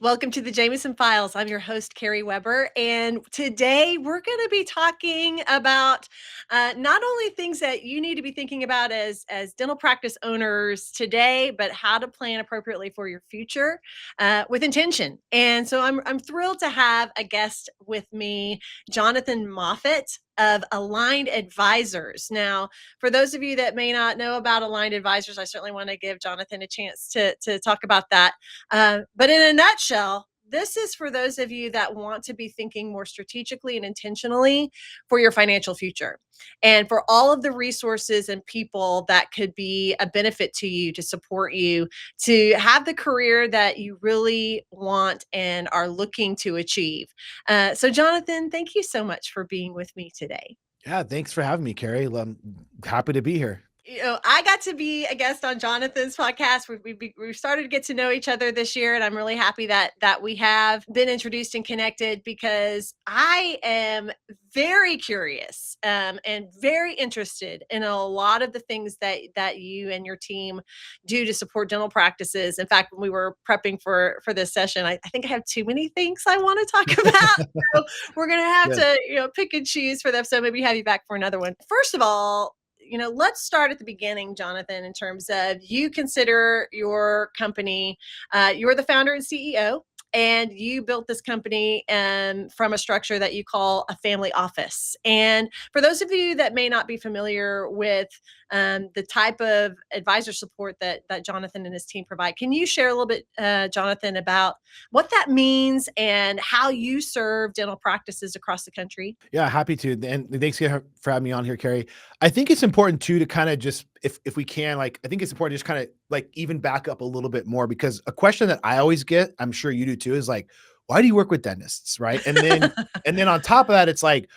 Welcome to the Jameson Files. I'm your host, Carrie Weber, and today we're going to be talking about not only things that you need to be thinking about as dental practice owners today, but how to plan appropriately for your future with intention. And so I'm thrilled to have a guest with me, Jonathan Moffitt of Aligned Advisors. Now, for those of you that may not know about Aligned Advisors, I certainly want to give Jonathan a chance to talk about that. But in a nutshell, this is for those of you that want to be thinking more strategically and intentionally for your financial future, and for all of the resources and people that could be a benefit to you to support you to have the career that you really want and are looking to achieve. So, Jonathan, thank you so much for being with me today. Yeah, thanks for having me, Carrie. I'm happy to be here. I got to be a guest on Jonathan's podcast. We've started to get to know each other this year, and I'm really happy that we have been introduced and connected, because I am very curious and very interested in a lot of the things that you and your team do to support dental practices. In fact, when we were prepping for this session, I think I have too many things I want to talk about. So we're gonna have Good. to pick and choose for them. So maybe have you back for another one. First of all, let's start at the beginning, Jonathan, in terms of you consider your company, you're the founder and CEO, and you built this company from a structure that you call a family office. And for those of you that may not be familiar with the type of advisor support that Jonathan and his team provide, can you share a little bit, Jonathan, about what that means and how you serve dental practices across the country? Yeah, happy to. And thanks for having me on here, Carrie. I think it's important too to kind of just, if we can, like, I think it's important to just kind of like even back up a little bit more, because a question that I always get, I'm sure you do too, is like, why do you work with dentists, right? And then on top of that, it's like,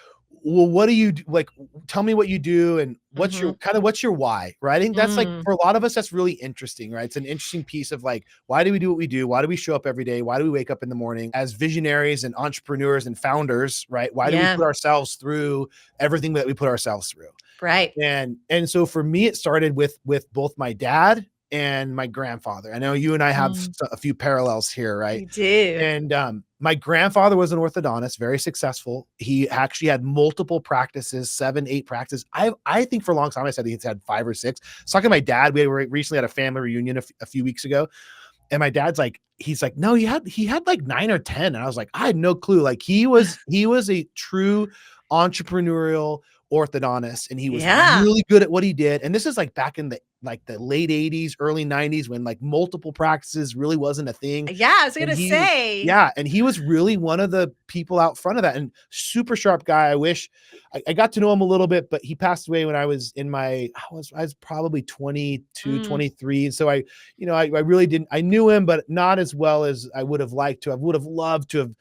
well, what do you do? Like, tell me what you do and Mhm. what's your why, right? I think that's like, Mm. for a lot of us, that's really interesting, right? It's an interesting piece of like, why do we do what we do? Why do we show up every day? Why do we wake up in the morning as visionaries and entrepreneurs and founders, right? Why do we Yeah. put ourselves through everything that we put ourselves through? Right. And so for me, it started with both my dad and my grandfather. I know you and I have Mm. a few parallels here, right? You do. And my grandfather was an orthodontist, very successful. He actually had multiple practices, 7, 8 practices. I think for a long time I said he's had 5 or 6. I was talking to my dad. We recently had a family reunion a few weeks ago, and my dad's like, he's like, no, he had like 9 or 10. And I was like, I had no clue. Like he was a true entrepreneurial orthodontist, and he was Yeah. really good at what he did. And this is like back in the late 80s, early 90s, when like multiple practices really wasn't a thing. Yeah, I was And gonna say. he was really one of the people out front of that, and super sharp guy. I wish I got to know him a little bit, but he passed away when I was I was probably 22, Mm, 23. So I really didn't, I knew him, but not as well as I would have liked to. I would have loved to have,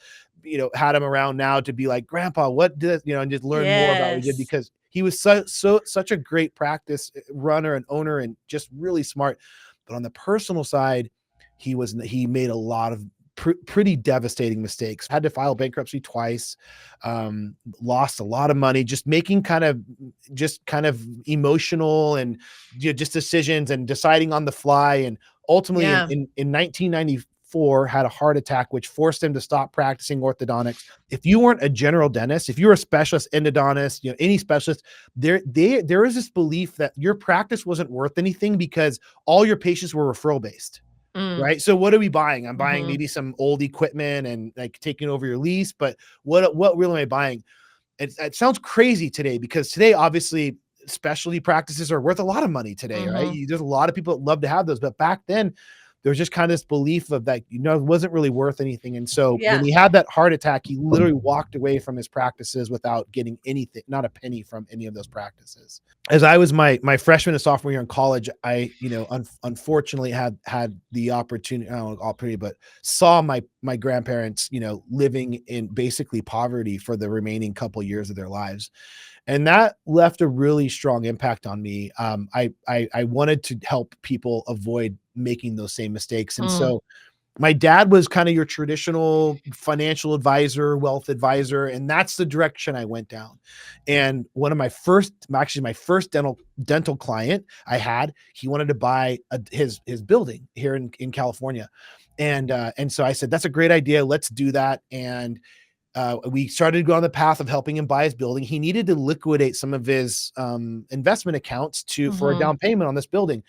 had him around now to be like, Grandpa, what did, and just learn more about what he did, yes. because he was such a great practice runner and owner, and just really smart. But on the personal side, he made a lot of pretty devastating mistakes. Had to file bankruptcy twice, lost a lot of money, just making kind of emotional and just decisions and deciding on the fly. And ultimately, in Yeah. in 1994, had a heart attack, which forced him to stop practicing orthodontics. If you weren't a general dentist, if you were a specialist endodontist, any specialist, there is this belief that your practice wasn't worth anything because all your patients were referral based. Mm, Right. So what are we buying? I'm buying mhm. maybe some old equipment and like taking over your lease, but what really am I buying? It sounds crazy today, because today, obviously, specialty practices are worth a lot of money today, right? Mhm. There's a lot of people that love to have those, but back then there was just kind of this belief of that, it wasn't really worth anything. And so when Yeah. he had that heart attack, he literally walked away from his practices without getting anything, not a penny from any of those practices. As I was my freshman and sophomore year in college, I, unfortunately had the opportunity, I don't know, opportunity, but saw my grandparents, living in basically poverty for the remaining couple years of their lives. And that left a really strong impact on me. I wanted to help people avoid making those same mistakes. And Mm, so my dad was kind of your traditional financial advisor, wealth advisor, and that's the direction I went down. And one of my first, actually my first dental client I had, he wanted to buy his building here in California. And so I said, that's a great idea. Let's do that. And we started to go on the path of helping him buy his building. He needed to liquidate some of his investment accounts for a Mhm. down payment on this building.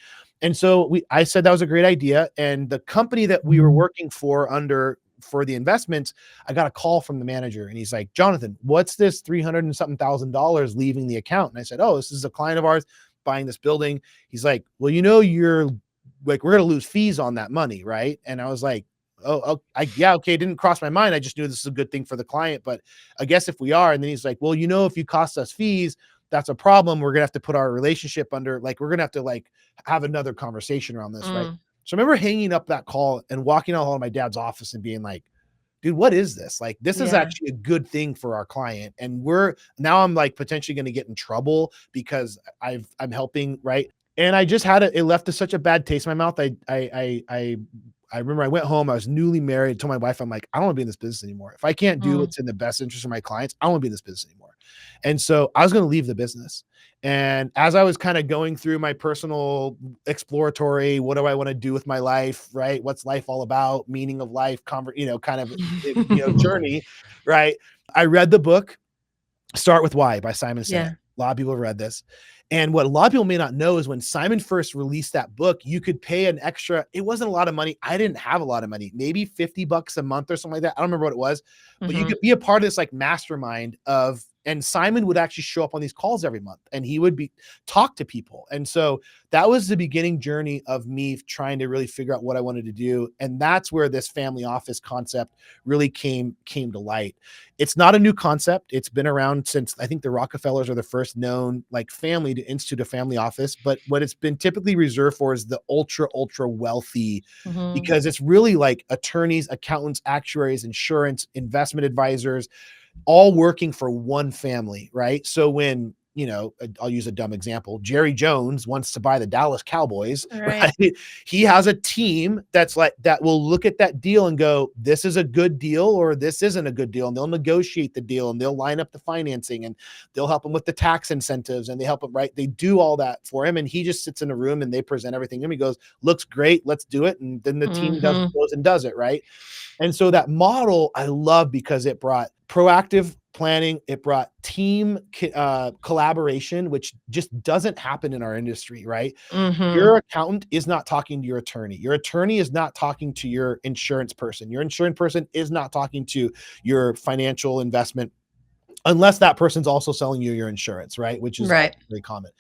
And so I said that was a great idea. And the company that we were working for the investments, I got a call from the manager and he's like, Jonathan, what's this 300 and something $1,000 leaving the account? And I said, oh, this is a client of ours buying this building. He's like, well, you're like, we're going to lose fees on that money. Right. And I was like, oh, yeah, okay. It didn't cross my mind. I just knew this is a good thing for the client, but I guess if we are, and then he's like, well, if you cost us fees, that's a problem. We're gonna have to put our relationship under, like, we're gonna have to like have another conversation around this, right? Mm. So I remember hanging up that call and walking out of my dad's office and being like, dude, what is this? Like, this is Yeah. actually a good thing for our client. And I'm like potentially going to get in trouble because I'm helping, right? And I just it left such a bad taste in my mouth. I remember I went home, I was newly married, told my wife, I'm like, I don't want to be in this business anymore. If I can't do Mm. what's in the best interest of my clients, I don't want to be in this business anymore. And so I was going to leave the business. And as I was kind of going through my personal exploratory, what do I want to do with my life? Right. What's life all about? Meaning of life, kind of, journey. Right. I read the book, Start With Why by Simon Sinek. Yeah. A lot of people have read this. And what a lot of people may not know is when Simon first released that book, you could pay an extra, it wasn't a lot of money. I didn't have a lot of money, maybe $50 a month or something like that. I don't remember what it was, but you Mhm. could be a part of this like mastermind and Simon would actually show up on these calls every month and he would talk to people. And so that was the beginning journey of me trying to really figure out what I wanted to do. And that's where this family office concept really came to light. It's not a new concept. It's been around since, I think, the Rockefellers are the first known like family to institute a family office. But what it's been typically reserved for is the ultra wealthy, Mhm. because it's really like attorneys, accountants, actuaries, insurance, investment advisors, all working for one family, right? So when, I'll use a dumb example. Jerry Jones wants to buy the Dallas Cowboys, Right. right? He has a team that will look at that deal and go, this is a good deal or this isn't a good deal. And they'll negotiate the deal and they'll line up the financing and they'll help him with the tax incentives and they help him, right? They do all that for him. And he just sits in a room and they present everything to him. He goes, looks great. Let's do it. And then the team Mhm. goes and does it, right? And so that model I love because it brought proactive planning, it brought team collaboration, which just doesn't happen in our industry, right? Mhm. Your accountant is not talking to your attorney. Your attorney is not talking to your insurance person. Your insurance person is not talking to your financial investment, unless that person's also selling you your insurance, right? Which is also Right. very common.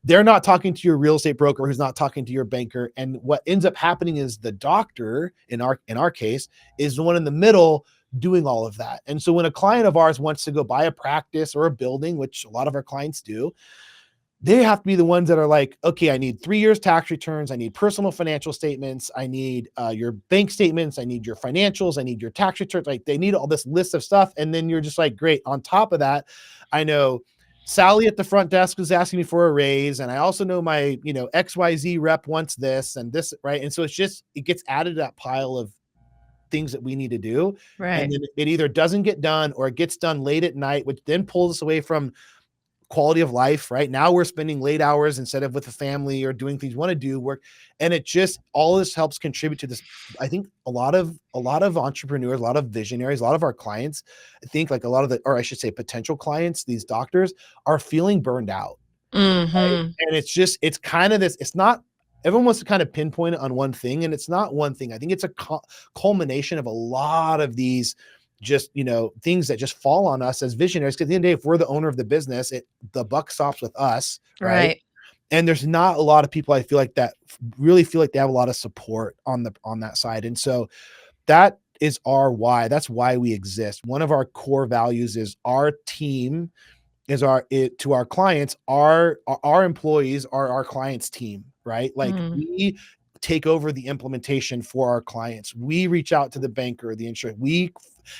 They're not talking to your real estate broker who's not talking to your banker. And what ends up happening is the doctor, in our case, is the one in the middle doing all of that. And so when a client of ours wants to go buy a practice or a building, which a lot of our clients do, they have to be the ones that are like, okay, I need 3 years tax returns. I need personal financial statements. I need your bank statements. I need your financials. I need your tax returns. Like they need all this list of stuff. And then you're just like, great. On top of that, I know Sally at the front desk was asking me for a raise. And I also know my, XYZ rep wants this and this, right? And so it gets added to that pile of things that we need to do. And Right. then it either doesn't get done or it gets done late at night, which then pulls us away from quality of life. Right now we're spending late hours instead of with the family or doing things we want to do work. And it just, all this helps contribute to this. I think a lot of entrepreneurs, a lot of visionaries, a lot of our clients, I think like a lot of or I should say potential clients, these doctors are feeling burned out. Right. Mhm. And it's kind of this, it's not, everyone wants to kind of pinpoint it on one thing. And it's not one thing. I think it's a culmination of a lot of these just, things that just fall on us as visionaries. Cause at the end of the day, if we're the owner of the business, the buck stops with us. Right. Right. And there's not a lot of people I feel like that really feel like they have a lot of support on that side. And so that is our why. That's why we exist. One of our core values is our team is to our clients, our employees are our clients team, right? Like Mm. take over the implementation for our clients. We reach out to the banker, the insurer. We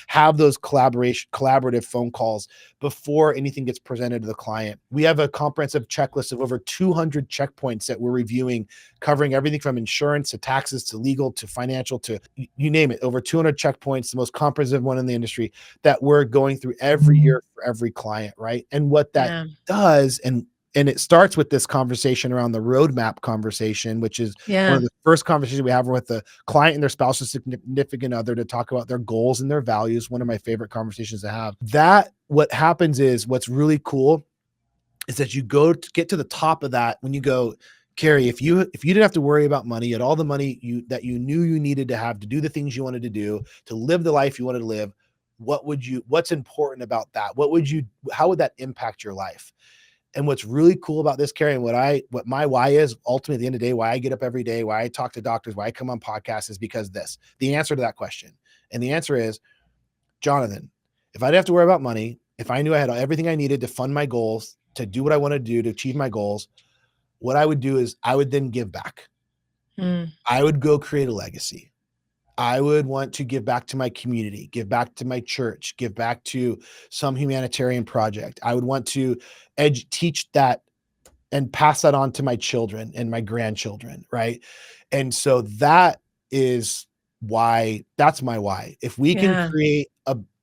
have those collaborative phone calls before anything gets presented to the client. We have a comprehensive checklist of over 200 checkpoints that we're reviewing, covering everything from insurance to taxes to legal to financial to you name it. Over 200 checkpoints, the most comprehensive one in the industry that we're going through every year for every client, right? And what that Yeah. does, and it starts with this conversation around the roadmap conversation, which is one Yeah. of the first conversations we have with the client and their spouse or significant other to talk about their goals and their values. One of my favorite conversations to have. That what happens is what's really cool is that you go to get to the top of that when you go, Carrie, if you didn't have to worry about money, you had all the money that you knew you needed to have to do the things you wanted to do, to live the life you wanted to live, what's important about that? How would that impact your life? And what's really cool about this, Carrie, and what my why is ultimately at the end of the day, why I get up every day, why I talk to doctors, why I come on podcasts is because the answer to that question. And the answer is, Jonathan, if I didn't have to worry about money, if I knew I had everything I needed to fund my goals, to do what I want to do, to achieve my goals, what I would do is I would then give back. Mm. I would go create a legacy. I would want to give back to my community, give back to my church, give back to some humanitarian project. I would want to teach that and pass that on to my children and my grandchildren, right? And so that's my why. If we can Yeah. create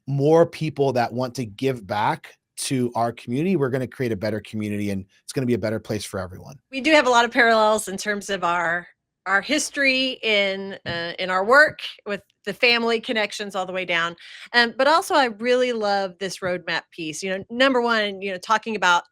more people that want to give back to our community, we're going to create a better community and it's going to be a better place for everyone. We do have a lot of parallels in terms of our history in our work with the family connections all the way down. But also I really love this roadmap piece. Number one, talking about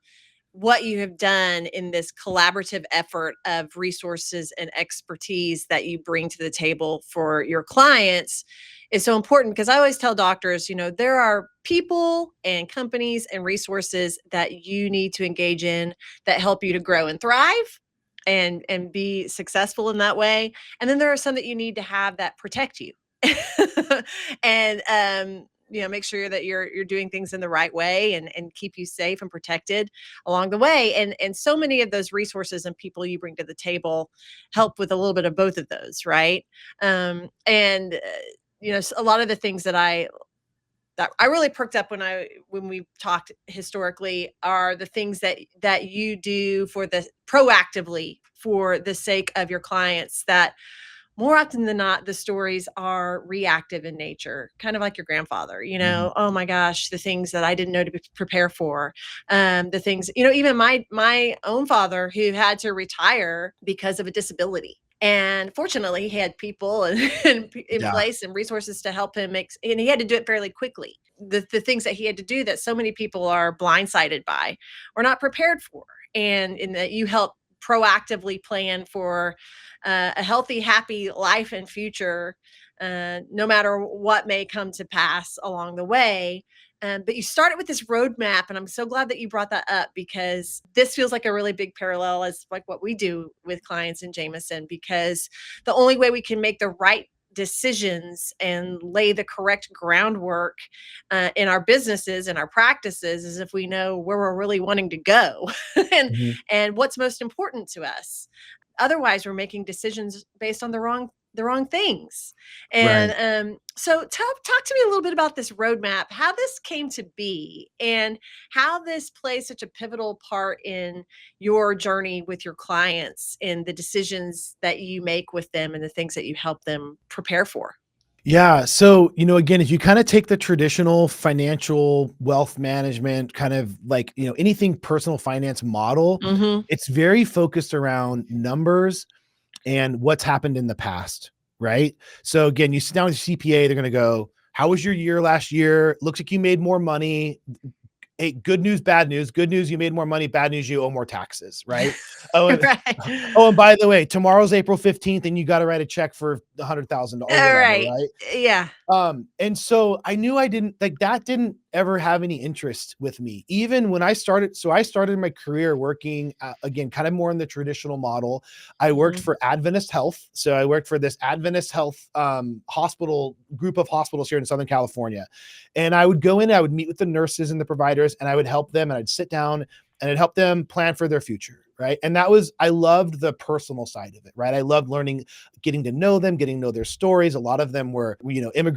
what you have done in this collaborative effort of resources and expertise that you bring to the table for your clients is so important, because I always tell doctors, there are people and companies and resources that you need to engage in that help you to grow and thrive and be successful in that way. And then there are some that you need to have that protect you. And make sure that you're doing things in the right way and keep you safe and protected along the way. And so many of those resources and people you bring to the table help with a little bit of both of those, right? And a lot of the things that I really perked up when we talked historically are the things that you do proactively for the sake of your clients, that more often than not, the stories are reactive in nature, kind of like your grandfather, Mhm. oh my gosh, the things that I didn't know to prepare for. The things, even my own father, who had to retire because of a disability. And fortunately, he had people in Yeah. place and resources to help him and he had to do it fairly quickly. The things that he had to do that so many people are blindsided by or not prepared for. And in that you help proactively plan for a healthy, happy life and future, no matter what may come to pass along the way. But you started with this roadmap, and I'm so glad that you brought that up, because this feels like a really big parallel as like what we do with clients in Jameson, because the only way we can make the right decisions and lay the correct groundwork in our businesses and our practices is if we know where we're really wanting to go and Mhm. and what's most important to us. Otherwise, we're making decisions based on the wrong things. And Right. so talk to me a little bit about this roadmap, how this came to be, and how this plays such a pivotal part in your journey with your clients and the decisions that you make with them and the things that you help them prepare for. Yeah. So, again, if you kind of take the traditional financial wealth management kind of like, anything personal finance model, Mhm. it's very focused around numbers and what's happened in the past. Right. So again, you sit down with your CPA, they're going to go, how was your year last year? Looks like you made more money. Hey, good news, bad news. Good news, you made more money. Bad news, you owe more taxes, right? Oh, and, Right. oh, and by the way, tomorrow's April 15th, and you got to write a check for $100,000 or All whatever, right. right? Yeah. And so I knew I didn't like that didn't ever have any interest with me. Even when I started, so I started my career working again, kind of more in the traditional model. I worked Mhm. for Adventist Health. So I worked for this Adventist Health hospital group of hospitals here in Southern California. And I would go in, I would meet with the nurses and the providers, and I would help them, and I'd sit down and it helped them plan for their future. Right. And I loved the personal side of it. Right. I loved learning, getting to know them, getting to know their stories. A lot of them were,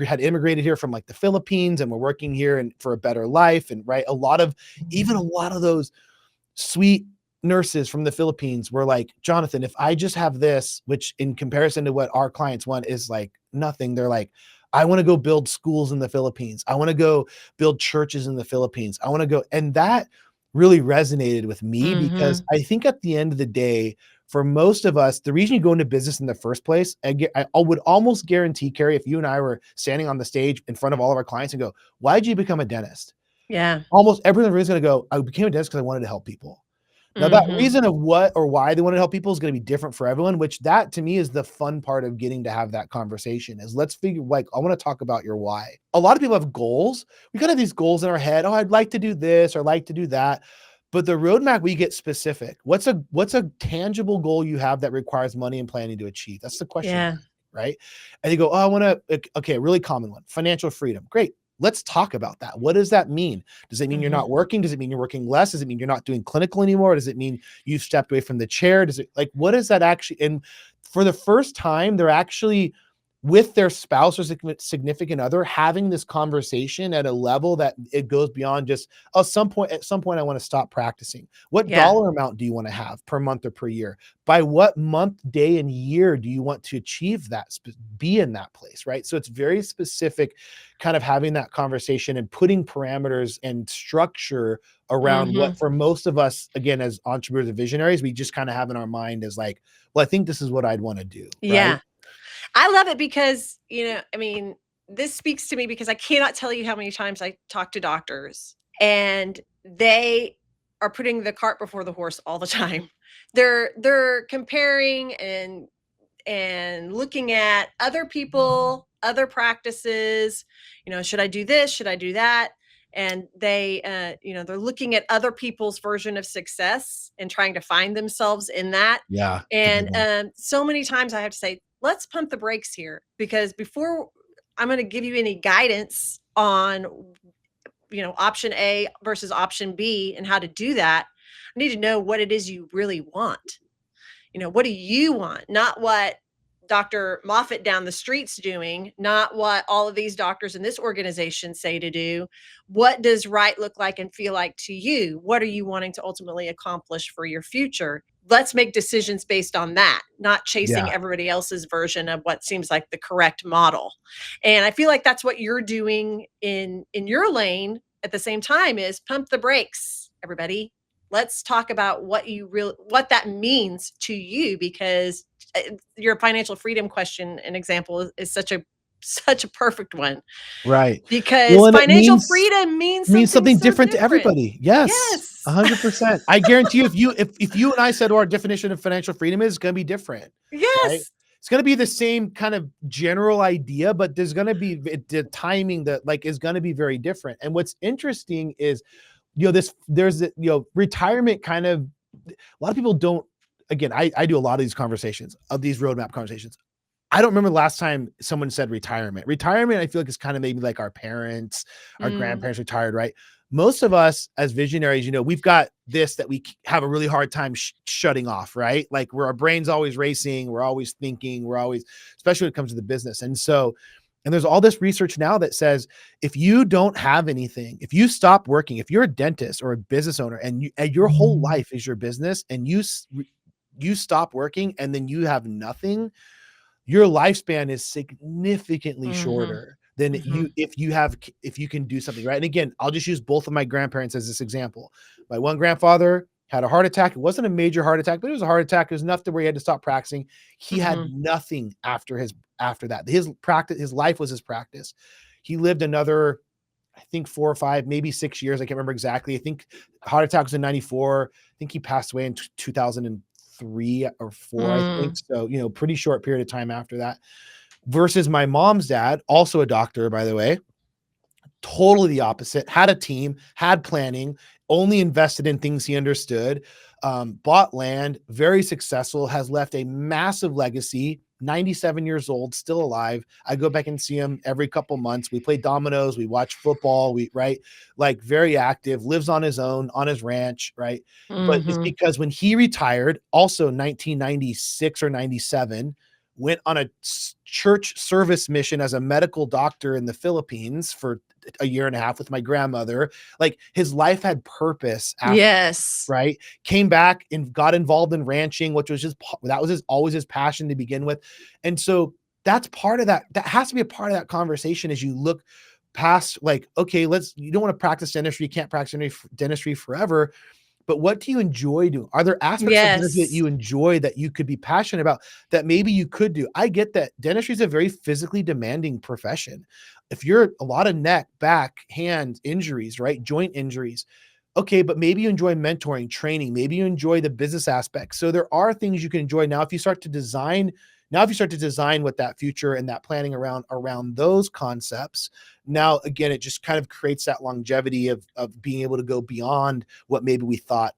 had immigrated here from like the Philippines and were working here and for a better life. And right. Even a lot of those sweet nurses from the Philippines were like, Jonathan, if I just have this, which in comparison to what our clients want is like nothing. They're like, I want to go build schools in the Philippines. I want to go build churches in the Philippines. I want to go. And that really resonated with me because Mhm. I think at the end of the day, for most of us, the reason you go into business in the first place, I would almost guarantee, Carrie, if you and I were standing on the stage in front of all of our clients and go, why did you become a dentist? Yeah. Almost everyone is going to go, I became a dentist because I wanted to help people. Now that Mhm. reason of what or why they want to help people is going to be different for everyone, which that to me is the fun part of getting to have that conversation is let's figure, like, I want to talk about your why. A lot of people have goals. We kind of have these goals in our head. Oh, I'd like to do this or like to do that. But the roadmap, we get specific. What's a tangible goal you have that requires money and planning to achieve? That's the question you Yeah. ask, right? And you go, oh, I want to, okay, a really common one, financial freedom. Great. Let's talk about that. What does that mean? Does it mean you're Mhm. not working? Does it mean you're working less? Does it mean you're not doing clinical anymore? Does it mean you've stepped away from the chair? Does it like, what is that actually? And for the first time, they're actually with their spouse or significant other having this conversation at a level that it goes beyond just, oh, at some point, I want to stop practicing. What Yeah. dollar amount do you want to have per month or per year? By what month, day, and year do you want to achieve that, be in that place, right? So it's very specific, kind of having that conversation and putting parameters and structure around what Mhm. for most of us, again, as entrepreneurs and visionaries, we just kind of have in our mind as like, well, I think this is what I'd want to do, right? Yeah. I love it because, I mean, this speaks to me because I cannot tell you how many times I talk to doctors and they are putting the cart before the horse all the time. They're comparing and looking at other people, other practices, should I do this? Should I do that? And they're looking at other people's version of success and trying to find themselves in that. Yeah, it's a big And one. so many times I have to say, let's pump the brakes here because before I'm going to give you any guidance on, option A versus option B and how to do that, I need to know what it is you really want. What do you want? Not what Dr. Moffat down the street's doing, not what all of these doctors in this organization say to do. What does right look like and feel like to you? What are you wanting to ultimately accomplish for your future? Let's make decisions based on that, not chasing Yeah, everybody else's version of what seems like the correct model. And I feel like that's what you're doing in your lane at the same time is pump the brakes, everybody. Let's talk about what that means to you because your financial freedom question and example is such a perfect one right. Well, because and it financial means freedom means means something something so different to different. everybody. Yes, Yes. 100%. I guarantee you, if you and I said what our definition of financial freedom is, it's gonna be different, right? Yes. It's gonna be the same kind of general idea, but there's gonna be the timing that like is gonna be very different. And what's interesting is, retirement kind of a lot of people don't. Again, I do a lot of these conversations, of these roadmap conversations. I don't remember the last time someone said retirement. Retirement, I feel like is kind of maybe like our parents, our Mm, grandparents retired, right? Most of us as visionaries, we've got this that we have a really hard time shutting off, right? Like where our brain's always racing, we're always thinking, we're always, especially when it comes to the business. And there's all this research now that says if you don't have anything, if you stop working, if you're a dentist or a business owner and your whole life is your business and you stop working and then you have nothing, your lifespan is significantly mhm, shorter than you mhm, if you can do something right. And again, I'll just use both of my grandparents as this example. My one grandfather had a heart attack. It wasn't a major heart attack, but it was a heart attack. It was enough to where he had to stop practicing. He had mhm, nothing after that. His life was his practice. He lived another, I think 4 or 5, maybe 6 years. I can't remember exactly. I think heart attack was in 94. I think he passed away in 2003 or four, I think. mm, So, pretty short period of time after that. Versus my mom's dad, also a doctor, by the way, totally the opposite, had a team, had planning, only invested in things he understood, bought land, very successful, has left a massive legacy, 97 years old, still alive. I go back and see him every couple months. We play dominoes, we watch football, right? Like very active, lives on his own, on his ranch, right? But it's Mhm. because when he retired, also 1996 or 97, went on a church service mission as a medical doctor in the Philippines for a year and a half with my grandmother. Like his life had purpose after, Yes. right? Came back and got involved in ranching, which was just that was always his passion to begin with. And so that's part of that. That has to be a part of that conversation as you look past, like, okay, you don't want to practice dentistry, you can't practice dentistry forever, but what do you enjoy doing? Are there aspects of dentistry that Yes. you enjoy that you could be passionate about that maybe you could do? I get that dentistry is a very physically demanding profession. If you're a lot of neck, back, hand injuries, right? Joint injuries. Okay, but maybe you enjoy mentoring, training, maybe you enjoy the business aspect. So there are things you can enjoy now if you start to design what that future and that planning around those concepts. Now again, it just kind of creates that longevity of being able to go beyond what maybe we thought.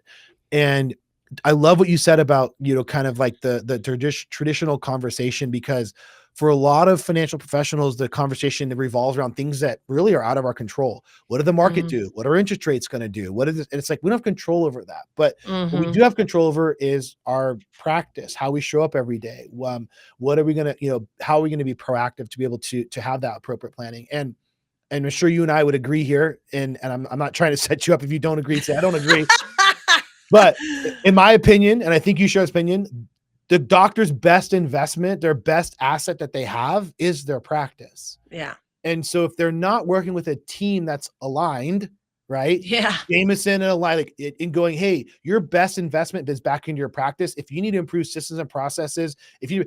And I love what you said about, kind of like the traditional conversation, because for a lot of financial professionals, the conversation that revolves around things that really are out of our control. What did the market Mm. do? What are interest rates going to do? What is it? And it's like we don't have control over that. But what we Mhm. do have control over is our practice, how we show up every day. What are we going to, how are we going to be proactive to be able to have that appropriate planning? And I'm sure you and I would agree here. And I'm not trying to set you up if you don't agree. Say I don't agree. But in my opinion, and I think you share this opinion, the doctor's best investment, their best asset that they have is their practice. Yeah. And so if they're not working with a team that's aligned, right? Yeah. Jameson and aligned, like in going, hey, your best investment is back into your practice. If you need to improve systems and processes, if you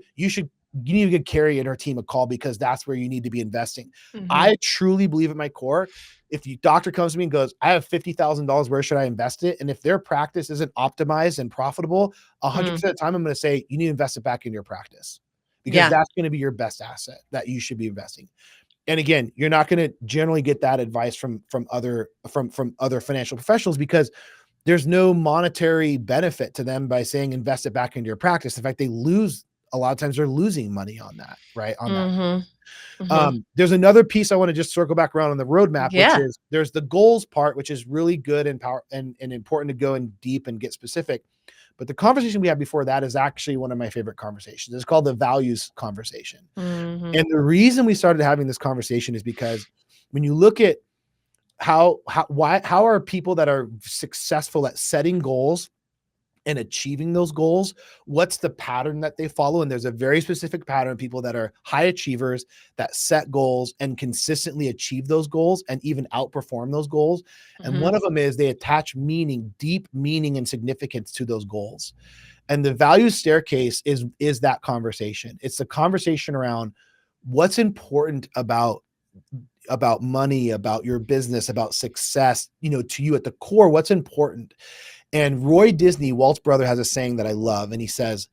need to give Carrie and her team a call, because that's where you need to be investing. Mhm. I truly believe at my core, if the doctor comes to me and goes, I have $50,000, where should I invest it? And if their practice isn't optimized and profitable, Mm. 100% of the time, I'm going to say, you need to invest it back in your practice, because Yeah. that's going to be your best asset that you should be investing. And again, you're not going to generally get that advice from other financial professionals, because there's no monetary benefit to them by saying invest it back into your practice. In fact, a lot of times they're losing money on that, right? On that. Mhm. Mhm. There's another piece I want to just circle back around on the roadmap, which Yeah. is there's the goals part, which is really good and power and important to go in deep and get specific. But the conversation we had before that is actually one of my favorite conversations. It's called the values conversation. Mhm. And the reason we started having this conversation is because when you look at how are people that are successful at setting goals and achieving those goals, what's the pattern that they follow? And there's a very specific pattern of people that are high achievers that set goals and consistently achieve those goals and even outperform those goals. And Mhm. one of them is they attach meaning, deep meaning and significance to those goals. And the values staircase is that conversation. It's the conversation around what's important about money, about your business, about success, to you at the core, what's important. And Roy Disney, Walt's brother, has a saying that I love. And he says,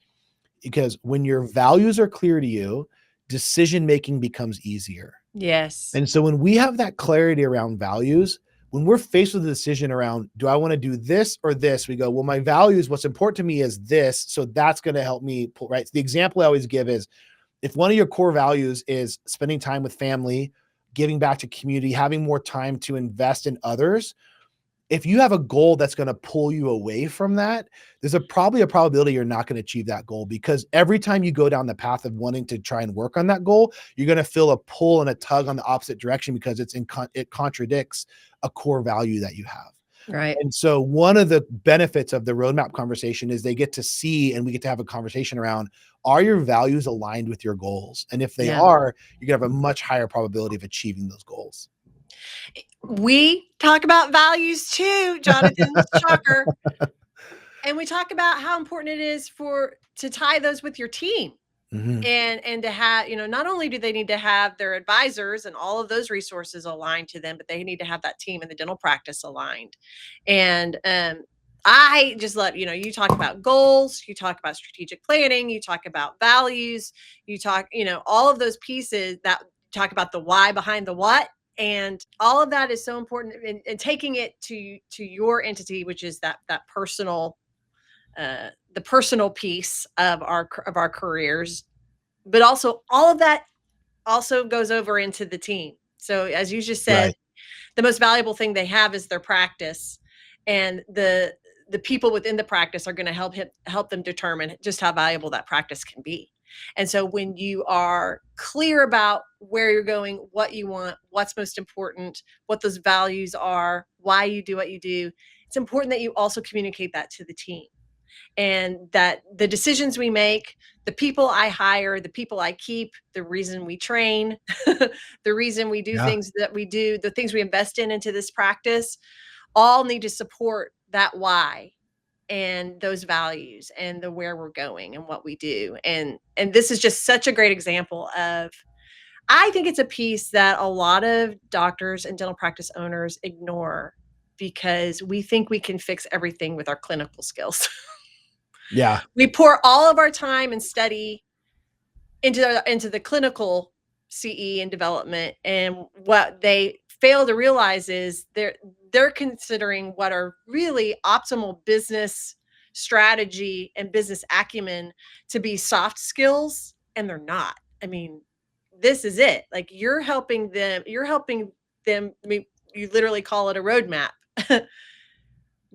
because when your values are clear to you, decision making becomes easier. Yes. And so when we have that clarity around values, when we're faced with a decision around, do I want to do this or this? We go, well, my values, what's important to me is this. So that's going to help me pull, right? So the example I always give is, if one of your core values is spending time with family, giving back to community, having more time to invest in others, if you have a goal that's going to pull you away from that, there's probably a probability you're not going to achieve that goal, because every time you go down the path of wanting to try and work on that goal, you're going to feel a pull and a tug on the opposite direction, because it contradicts a core value that you have. Right. And so one of the benefits of the roadmap conversation is they get to see, and we get to have a conversation around, are your values aligned with your goals? And if they Yeah. are, you're going to have a much higher probability of achieving those goals. We talk about values too, Jonathan. Shocker. And we talk about how important it is to tie those with your team. Mhm. And to have, not only do they need to have their advisors and all of those resources aligned to them, but they need to have that team in the dental practice aligned. And I just let you talk about goals, you talk about strategic planning, you talk about values, you talk, all of those pieces that talk about the why behind the what. And all of that is so important, and taking it to your entity, which is that personal, the personal piece of our careers, but also all of that also goes over into the team. So as you just said, Right. the most valuable thing they have is their practice, and the people within the practice are going to help them determine just how valuable that practice can be. And so when you are clear about where you're going, what you want, what's most important, what those values are, why you do what you do, it's important that you also communicate that to the team, and that the decisions we make, the people I hire, the people I keep, the reason we train, the reason we do Yeah. things that we do, the things we invest in into this practice, all need to support that why and those values and the where we're going and what we do. And this is just such a great example of, I think it's a piece that a lot of doctors and dental practice owners ignore because we think we can fix everything with our clinical skills. Yeah. We pour all of our time and study into the clinical CE and development, and what they fail to realize is they're considering what are really optimal business strategy and business acumen to be soft skills, and they're not. I mean, this is it. Like, you're helping them. I mean, you literally call it a roadmap.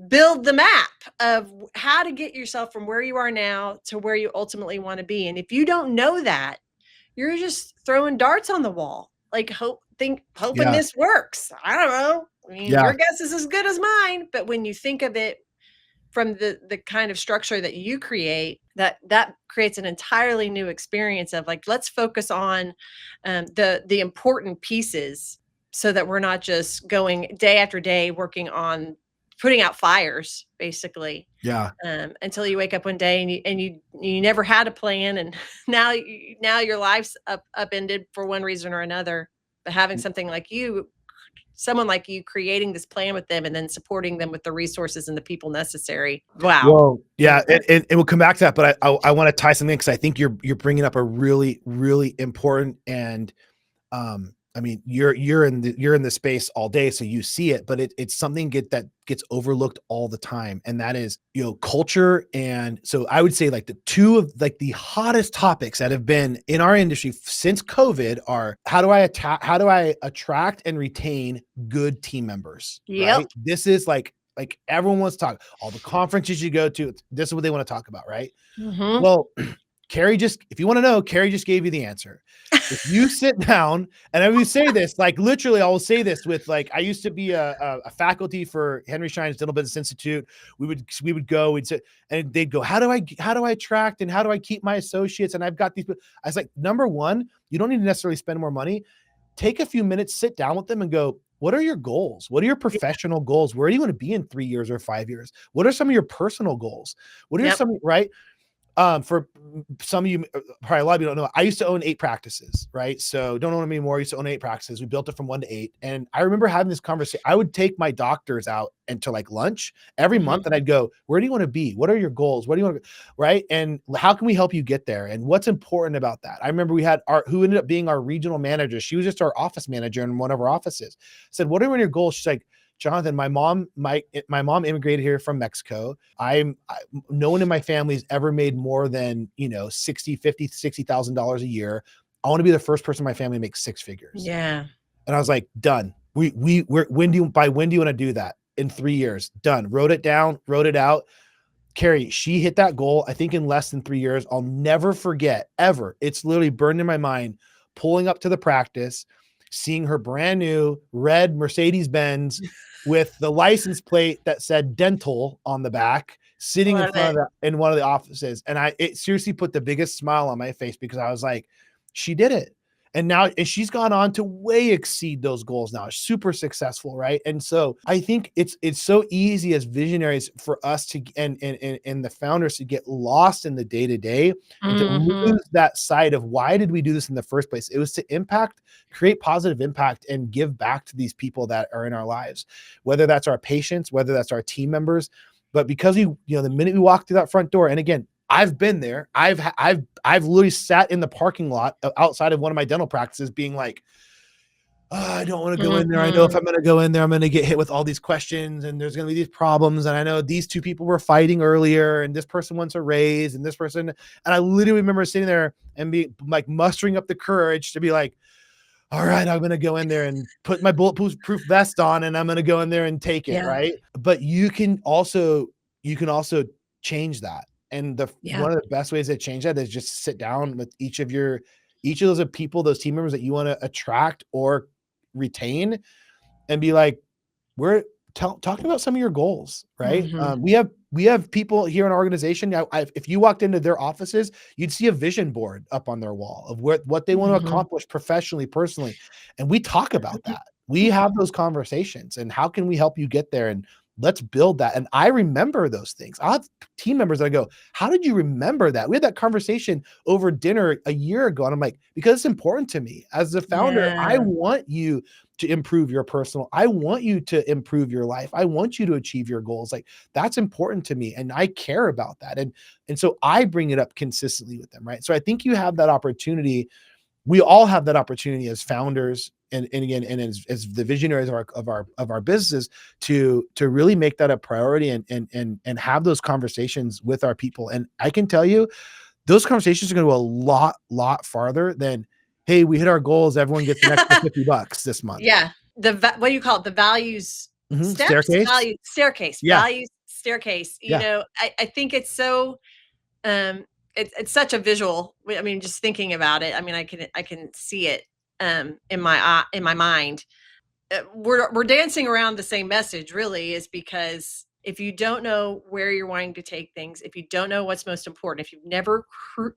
Build the map of how to get yourself from where you are now to where you ultimately want to be. And if you don't know that, you're just throwing darts on the wall, like hoping Yeah. this works. I don't know. I mean, Yeah. your guess is as good as mine. But when you think of it from the kind of structure that you create, that creates an entirely new experience of, like, let's focus on the important pieces, so that we're not just going day after day working on putting out fires, basically, Yeah. until you wake up one day and you never had a plan, and now your life's upended for one reason or another. But having something like you, someone like you, creating this plan with them and then supporting them with the resources and the people necessary. Wow. Well, yeah, Incredible. and we'll come back to that, but I want to tie something, because I think you're bringing up a really, really important, and I mean, you're in the space all day, so you see it, but it's something that gets overlooked all the time, and that is, culture. And so I would say, like, the two of, like, the hottest topics that have been in our industry since COVID are, how do I attract and retain good team members, right? Yep. This is like everyone wants to talk, all the conferences you go to, this is what they want to talk about, right? Hmm. Well, if you want to know, Carrie just gave you the answer. If you sit down, and I would say this, like, literally, I will say this with, like, I used to be a faculty for Henry Schein's Dental Business Institute. We would go, we'd sit, and they'd go, how do I attract and how do I keep my associates? And I've got these. I was like, number one, you don't need to necessarily spend more money. Take a few minutes, sit down with them and go, what are your goals? What are your professional goals? Where do you want to be in 3 years or 5 years? What are some of your personal goals? What are Yep. some, right? For some of you, probably a lot of you don't know, I used to own 8 practices, right? So don't own them anymore. I used to own 8 practices. We built it from 1 to 8. And I remember having this conversation. I would take my doctors out and to, like, lunch every month, and I'd go, where do you want to be? What are your goals? What do you want to, right? And how can we help you get there? And what's important about that? I remember we had who ended up being our regional manager. She was just our office manager in one of our offices. I said, what are your goals? She's like, Jonathan, my mom immigrated here from Mexico. No one in my family has ever made more than, $60,000 a year. I want to be the first person in my family to make 6 figures. Yeah. And I was like, done. When do you want to do that? In 3 years? Done. Wrote it down, wrote it out. Carrie, she hit that goal, I think, in less than 3 years. I'll never forget, ever. It's literally burned in my mind, pulling up to the practice, seeing her brand new red Mercedes-Benz with the license plate that said dental on the back, sitting Love it. in one of the offices. And it seriously put the biggest smile on my face, because I was like, she did it. And she's gone on to way exceed those goals now. Super successful, right? And so I think it's so easy as visionaries for us to, and the founders, to get lost in the day-to-day and to Hmm. lose that sight of, why did we do this in the first place? It was to create positive impact and give back to these people that are in our lives, whether that's our patients, whether that's our team members. But because the minute we walk through that front door, and again, I've been there. I've literally sat in the parking lot outside of one of my dental practices being like, oh, I don't want to go in there. I know if Mhm. I'm going to go in there, I'm going to get hit with all these questions and there's going to be these problems. And I know these two people were fighting earlier and this person wants a raise and this person. And I literally remember sitting there and be like mustering up the courage to be like, all right, I'm going to go in there and put my bulletproof vest on and I'm going to go in there and take it. Yeah. Right. But you can also change that. And Yeah. one of the best ways to change that is just sit down with each of those people, those team members that you want to attract or retain and be like, we're talking about some of your goals, right? Mhm. We have people here in our organization. If you walked into their offices, you'd see a vision board up on their wall of what they want to Mhm. accomplish professionally, personally, and we talk about that. We have those conversations, and how can we help you get there? And let's build that. And I remember those things. I have team members that I go, "How did you remember that?" We had that conversation over dinner a year ago, and I'm like, because it's important to me as the founder. I Yeah. want you to improve your personal. I want you to improve your life. I want you to achieve your goals. Like that's important to me and I care about that. And so I bring it up consistently with them, right? So I think you have that opportunity. We all have that opportunity as founders and again and as the visionaries of our businesses to really make that a priority and have those conversations with our people. And I can tell you those conversations are going to go a lot farther than, hey, we hit our goals, everyone gets an extra $50 this month. Yeah. What do you call it? The values steps? Staircase. Value staircase. Yeah. Values staircase. Yeah. I think it's so it's such a visual. I mean, just thinking about it, I mean, I can see it in my in my mind. We're dancing around the same message really is because if you don't know where you're wanting to take things, if you don't know what's most important, if you've never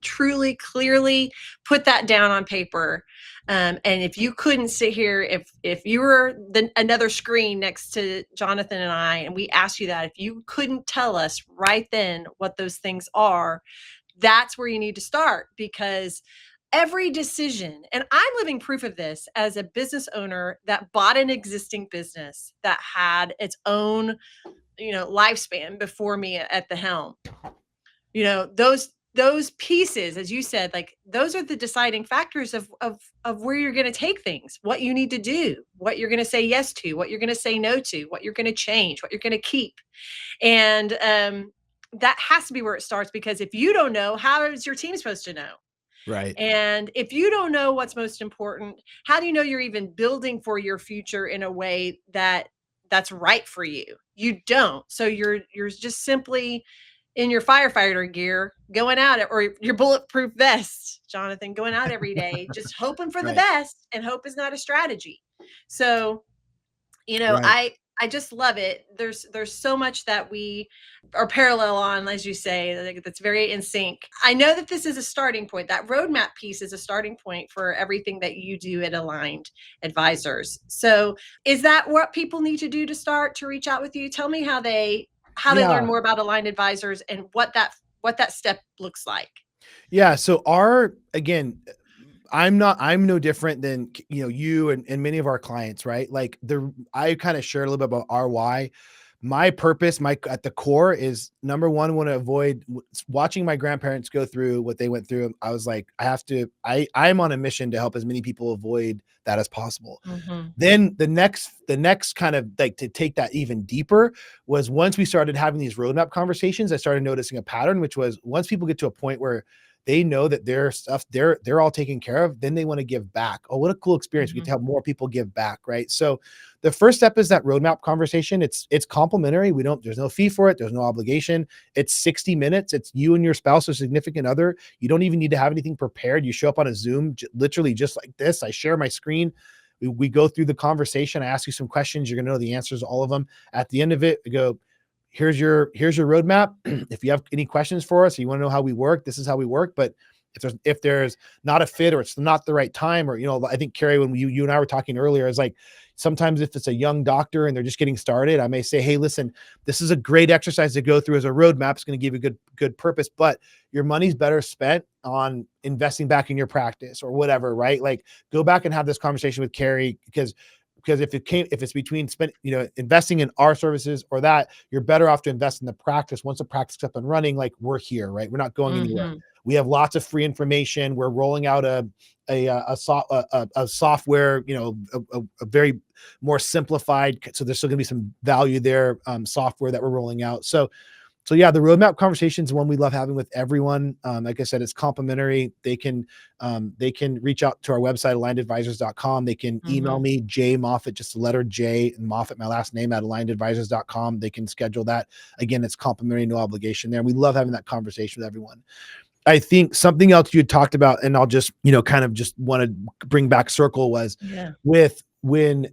truly clearly put that down on paper, and if you couldn't sit here, if you were another screen next to Jonathan and I, and we asked you that, if you couldn't tell us right then what those things are, that's where you need to start because every decision, and I'm living proof of this as a business owner that bought an existing business that had its own, lifespan before me at the helm. Those pieces, as you said, like those are the deciding factors of where you're going to take things, what you need to do, what you're going to say yes to, what you're going to say no to, what you're going to change, what you're going to keep. And that has to be where it starts because if you don't know, how is your team supposed to know? Right. And if you don't know what's most important, how do you know you're even building for your future in a way that's right for you? You don't. So you're just simply in your firefighter gear going out or your bulletproof vest, Jonathan, going out every day, just hoping for the Right. best, and hope is not a strategy. So Right. I just love it. There's so much that we are parallel on, as you say, that's very in sync. I know that this is a starting point. That roadmap piece is a starting point for everything that you do at Aligned Advisors. So is that what people need to do to start to reach out with you? Tell me how they learn Yeah. more about Aligned Advisors and what that step looks like. Yeah. So again, I'm no different than, you and many of our clients, right? Like I kind of shared a little bit about our why. My purpose, at the core is number one, I want to avoid watching my grandparents go through what they went through. I was like, I'm on a mission to help as many people avoid that as possible. Mhm. Then the next kind of like to take that even deeper was once we started having these roadmap conversations, I started noticing a pattern, which was once people get to a point where they know that their stuff they're all taken care of, then they want to give back. Oh, what a cool experience. We get to Mhm. help more people give back, right? So the first step is that roadmap conversation. It's complimentary. There's no fee for it, there's no obligation. It's 60 minutes. It's you and your spouse or significant other. You don't even need to have anything prepared. You show up on a Zoom, literally just like this. I share my screen. We go through the conversation. I ask you some questions. You're going to know the answers to all of them. At the end of it, we go, here's your roadmap. If you have any questions for us, or you want to know how we work, this is how we work. But if there's not a fit or it's not the right time, or I think Carrie, when you and I were talking earlier, is like sometimes if it's a young doctor and they're just getting started, I may say, hey, listen, this is a great exercise to go through as a roadmap. It's going to give you good purpose, but your money's better spent on investing back in your practice or whatever, right? Like go back and have this conversation with Carrie because if it's between investing in our services or that, you're better off to invest in the practice. Once the practice is up and running, like we're here, right? We're not going anywhere. Mhm. We have lots of free information. We're rolling out a software, you know, a very more simplified. So there's still going to be some value there, software that we're rolling out. So yeah, the roadmap conversation is one we love having with everyone. Like I said, it's complimentary. They can reach out to our website, alignedadvisors.com. They can email me, J Moffitt, just the letter J, and Moffitt, my last name, at alignedadvisors.com. They can schedule that. Again, it's complimentary, no obligation there. And we love having that conversation with everyone. I think something else you had talked about, and I'll just, you know, kind of just want to bring back circle, was with when,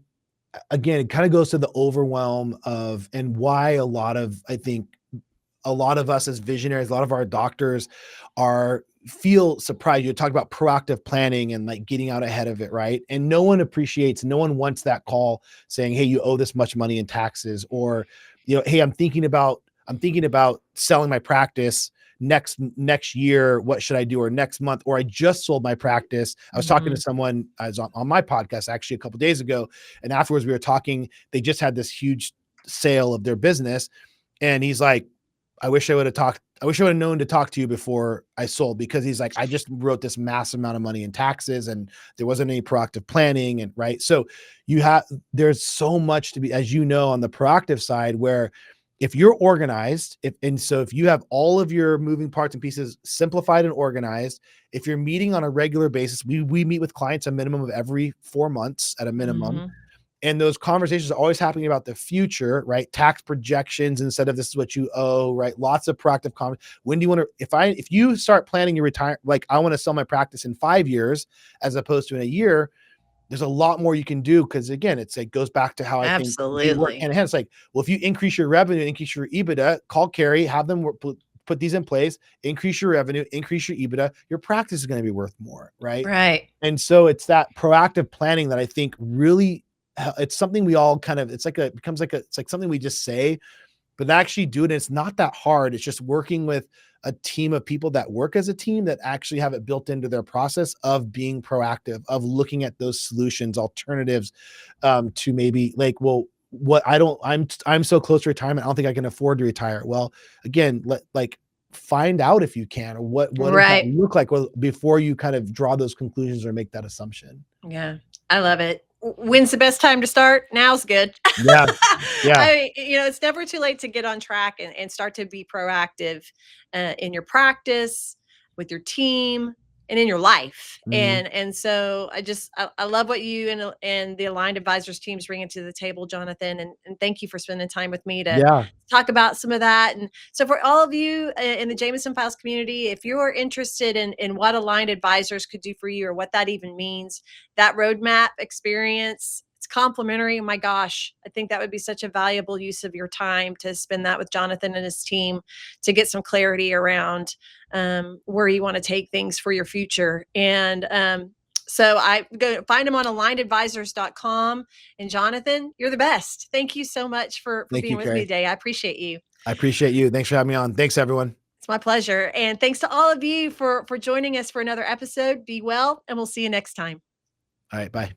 again, it kind of goes to the overwhelm of, and why I think a lot of us as visionaries, a lot of our doctors feel surprised. You talk about proactive planning and like getting out ahead of it, right? And no one wants that call saying, hey, you owe this much money in taxes, or, you know, hey, I'm thinking about selling my practice next year. What should I do? Or next month, or I just sold my practice. I was talking to someone on my podcast actually a couple of days ago, and afterwards we were talking. They just had this huge sale of their business, and he's like, I wish I would have known to talk to you before I sold, because he's like, I just wrote this massive amount of money in taxes and there wasn't any proactive planning. And right. So there's so much to be, as you know, on the proactive side, where if you're organized, if you have all of your moving parts and pieces simplified and organized, if you're meeting on a regular basis, we meet with clients a minimum of every 4 months at a minimum. And those conversations are always happening about the future, right? Tax projections instead of this is what you owe, right? Lots of proactive comments. When do you want to, if you start planning your retirement, like I want to sell my practice in 5 years, as opposed to in a year, there's a lot more you can do. Cause again, it goes back to how I think we work hand in hand. It's like, well, if you increase your revenue, increase your EBITDA, call Carrie, have them put these in place, increase your revenue, increase your EBITDA, your practice is going to be worth more. Right. Right. And so it's that proactive planning that I think really, it's something we all kind of, it's like something we just say, but actually do it. And it's not that hard. It's just working with a team of people that work as a team that actually have it built into their process of being proactive, of looking at those solutions, alternatives, to maybe like, well, I'm so close to retirement, I don't think I can afford to retire. Well, again, find out if you can, or what does that look like before you kind of draw those conclusions or make that assumption. Yeah. I love it. When's the best time to start? Now's good. Yeah. It's never too late to get on track and start to be proactive in your practice, with your team, and in your life. And so I love what you and the Aligned Advisors teams bringing to the table, Jonathan. And thank you for spending time with me to talk about some of that. And so for all of you in the Jameson Files community, if you are interested in what Aligned Advisors could do for you, or what that even means, that roadmap experience, it's complimentary. My gosh, I think that would be such a valuable use of your time to spend that with Jonathan and his team to get some clarity around where you want to take things for your future. And so I go find them on alignedadvisors.com. And Jonathan, you're the best. Thank you so much for being with me today. I appreciate you. I appreciate you. Thanks for having me on. Thanks, everyone. It's my pleasure. And thanks to all of you for joining us for another episode. Be well, and we'll see you next time. All right. Bye.